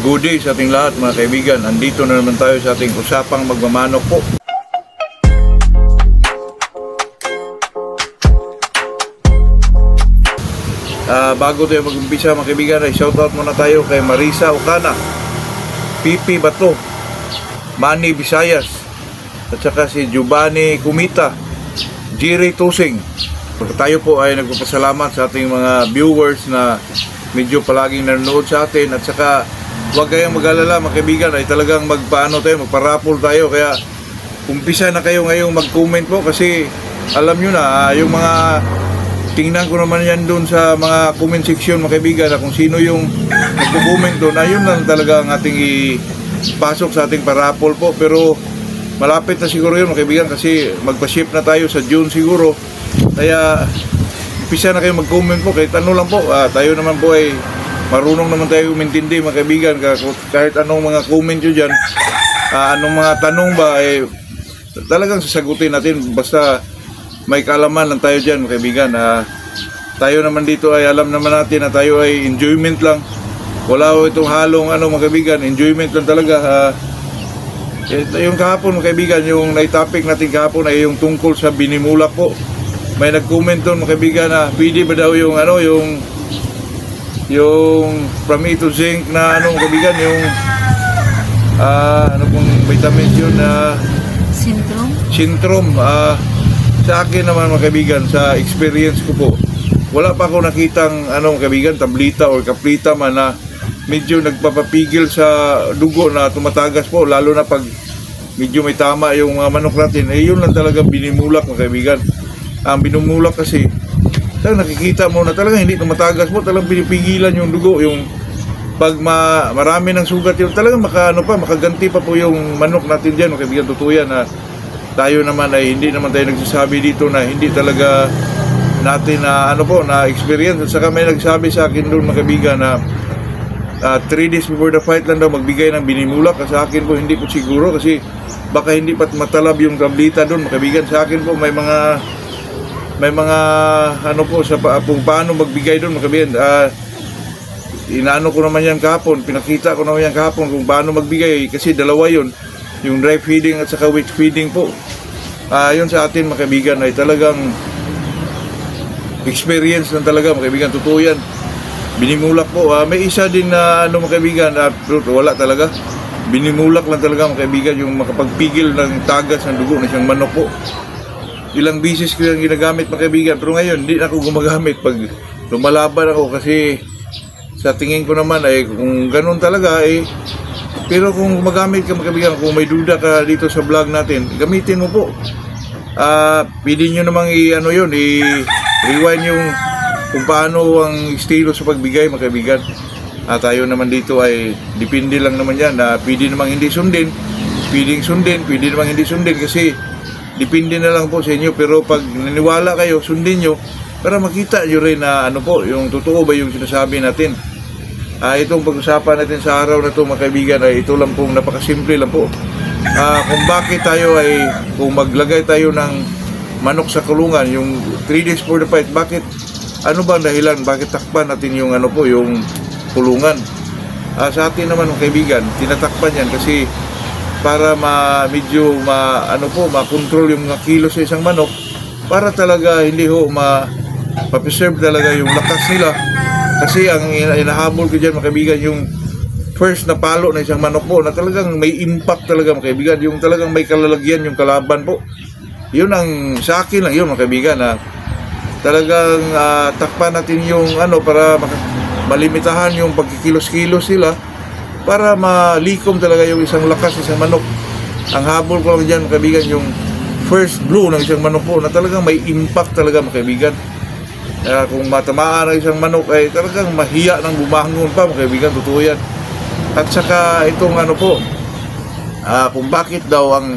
Good day sa ating lahat mga kaibigan. Andito na naman tayo sa ating usapang magmamanok po. Bago tayo mag-umpisa mga kaibigan, ay shoutout muna tayo kay Marisa Ocana, Pipi Bato, Manny Visayas, at saka si Giovanni Kumita, Jiri Tusing. Tayo po ay nagpapasalamat sa ating mga viewers na medyo palaging nanonood sa atin, at saka huwag kayong mag-alala mga kaibigan, ay talagang magpa-raffle tayo. Kaya umpisa na kayo ngayong mag-comment po, kasi alam nyo na yung mga tingnan ko naman yan doon sa mga comment section mga kaibigan, na kung sino yung nagko-comment doon, ayun lang talaga ang ating ipasok sa ating pa-raffle po. Pero malapit na siguro yun mga kaibigan, kasi magpa-ship na tayo sa June siguro. Kaya umpisa na kayo mag-comment po, kahit ano lang po. Tayo naman po ay marunong naman tayo umintindi mga kaibigan, kahit anong mga comment nyo dyan, anong mga tanong ba, talagang sasagutin natin, basta may kaalaman lang tayo dyan mga kaibigan. Tayo naman dito ay alam naman natin na tayo ay enjoyment lang, wala itong halong mga kaibigan, enjoyment lang talaga. Yung kahapon mga kaibigan, yung naitopic natin kahapon ay yung tungkol sa binimulak po. May nag-comment doon mga kaibigan na pwede ba daw yung from A to Zinc na kabigan, yung ano pong vitamins yun na Sintrom. Sa akin naman mga kaibigan, sa experience ko po, wala pa ako nakitang kabigan, tablita or kaplita man na medyo nagpapapigil sa dugo na tumatagas po, lalo na pag medyo may tama yung mga manok natin. Yun lang talaga binimulak mga kaibigan. Ang binumulak kasi talagang nakikita mo na talagang hindi tumatagas po, talagang pinipigilan yung dugo, yung pag marami ng sugat yun, talagang makaganti pa po yung manok natin dyan mga kaibigan. Totoo yan na tayo naman ay hindi naman tayo nagsasabi dito na hindi talaga natin na experience. At saka may nagsabi sa akin doon mga kaibigan na 3 days before the fight lang daw magbigay ng binimulak. Sa akin po hindi po siguro, kasi baka hindi pat matalab yung tablita doon mga kaibigan. Sa akin po may mga sa kung paano magbigay doon mga kaibigan. Inaano ko naman yan kahapon, pinakita ko naman yan kahapon kung paano magbigay, kasi dalawa yun, yung dry feeding at saka wet feeding po. Yun sa atin mga kaibigan ay talagang experience lang talaga mga kaibigan. Totoo yan, binimulak po. May isa din na mga kaibigan, wala talaga, binimulak lang talaga mga kaibigan, yung makapagpigil ng tagas ng dugo na siyang manok po. Ilang bisis ko yung ginagamit mga kaibigan, pero ngayon hindi na ako gumagamit pag lumalaban ako, kasi sa tingin ko naman ay kung ganun talaga pero kung gumagamit ka mga kaibigan, kung may duda ka dito sa vlog natin, gamitin mo po. Pwede nyo namang i-rewind yung kung paano ang estilo sa pagbigay mga kaibigan. Tayo naman dito ay depende lang naman yan, pwede namang hindi sundin, pwede namang hindi sundin, kasi depende na lang po sa inyo. Pero pag naniwala kayo, sundin nyo para makita nyo rin na yung totoo ba yung sinasabi natin. Itong pag-usapan natin sa araw na ito mga kaibigan ay ito lang pong napakasimple lang po. Kung bakit tayo kung maglagay tayo ng manok sa kulungan yung 3 days for the fight, bakit, ano ba ang dahilan, bakit takpan natin yung yung kulungan? Sa atin naman mga kaibigan, tinatakpan yan kasi para medyo ma-control yung mga kilo sa isang manok, para talaga hindi ma-preserve talaga yung lakas nila. Kasi ang inahabol ko dyan mga kaibigan, yung first na palo na isang manok po, na talagang may impact talaga mga kaibigan, yung talagang may kalalagyan yung kalaban po. Yun ang sa akin lang yun mga kaibigan, na talagang takpan natin yung para malimitahan yung pagkikilos-kilos sila, para malikom talaga yung isang lakas ng isang manok. Ang habol ko lang dyan mga kaibigan, yung first blow ng isang manok po, na talagang may impact talaga mga kaibigan. Kung matamaan ng isang manok ay talagang mahiya ng bumangon pa mga kaibigan. Totoo yan. At saka itong kung bakit daw ang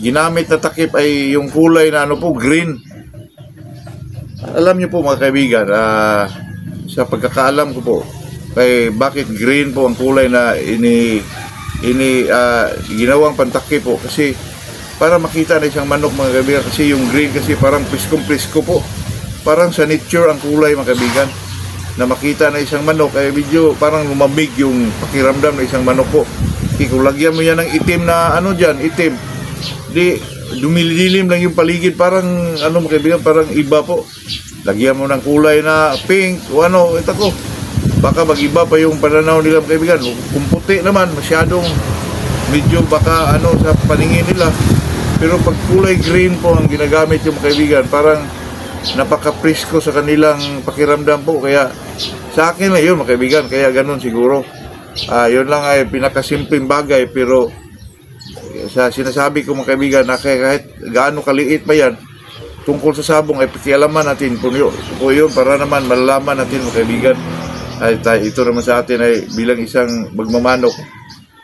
ginamit na takip ay yung kulay na green. Alam niyo po mga kaibigan, sa pagkakaalam ko po, bakit green po ang kulay na ginawang pantakip po, kasi para makita na isang manok mga kaibigan. Kasi yung green kasi parang priskong-prisko po, parang sa nature ang kulay mga kaibigan. na makita na isang manok ay medyo parang lumamig yung pakiramdam ng isang manok po. Kung lagyan mo yan ng itim na ano dyan, itim, di dumidilim lang yung paligid, parang ano mga kaibigan, parang iba po. Lagyan mo ng kulay na pink o ano, ito ko, baka mag-iba pa yung pananaw nila mga kaibigan. Kung puti naman, masyadong medyo baka ano sa paningin nila. Pero pag kulay green po ang ginagamit yung mga kaibigan, parang napaka-presko sa kanilang pakiramdam po. Kaya sa akin na yun mga kaibigan, kaya ganun siguro. Yun lang ay pinakasimpleng bagay, pero sa sinasabi ko mga kaibigan na kahit gaano kaliit pa yan tungkol sa sabong ay pakialaman natin po yun para naman malalaman natin mga kaibigan. Ito naman sa atin ay bilang isang magmamanok,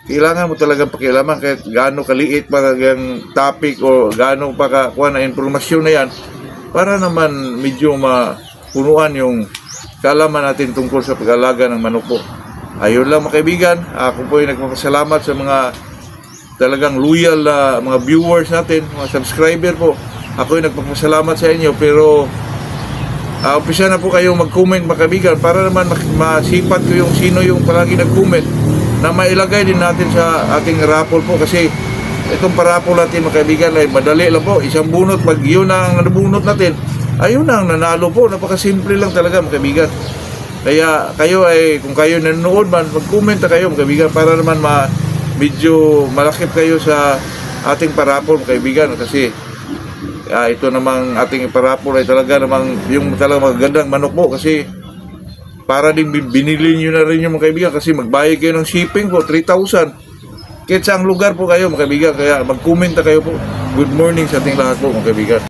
kailangan mo talagang pakialaman kahit gaano kaliit pa yung topic o gaano pa kakuha na informasyon na yan, para naman medyo mapunuan yung kaalaman natin tungkol sa pag-alaga ng manok po. Ayun lang mga kaibigan, ako po ay nagpapasalamat sa mga talagang loyal na mga viewers natin, mga subscriber po. Ako ay nagpapasalamat sa inyo, pero umpisa na po kayong mag-comment mga kaibigan para naman masipat ko yung sino yung palagi nag-comment na mailagay din natin sa ating raffle po, kasi itong paraffle natin mga kaibigan ay madali lang po, isang bunot, pag yun ang nabunot natin, ayun ang nanalo po, napakasimple lang talaga mga kaibigan. Kaya kayo ay, kung kayo nanonood man, mag-comment na kayo mga kaibigan para naman medyo malakip kayo sa ating paraffle mga kaibigan, kasi ito namang ating paraffle ay talaga namang yung talagang magagandang manok po, kasi para din binili nyo na rin yung mga kaibigan, kasi magbayad kayo ng shipping po, 3,000 kahit saang lugar po kayo mga kaibigan. Kaya mag-comment na kayo po. Good morning sa ating lahat po mga kaibigan.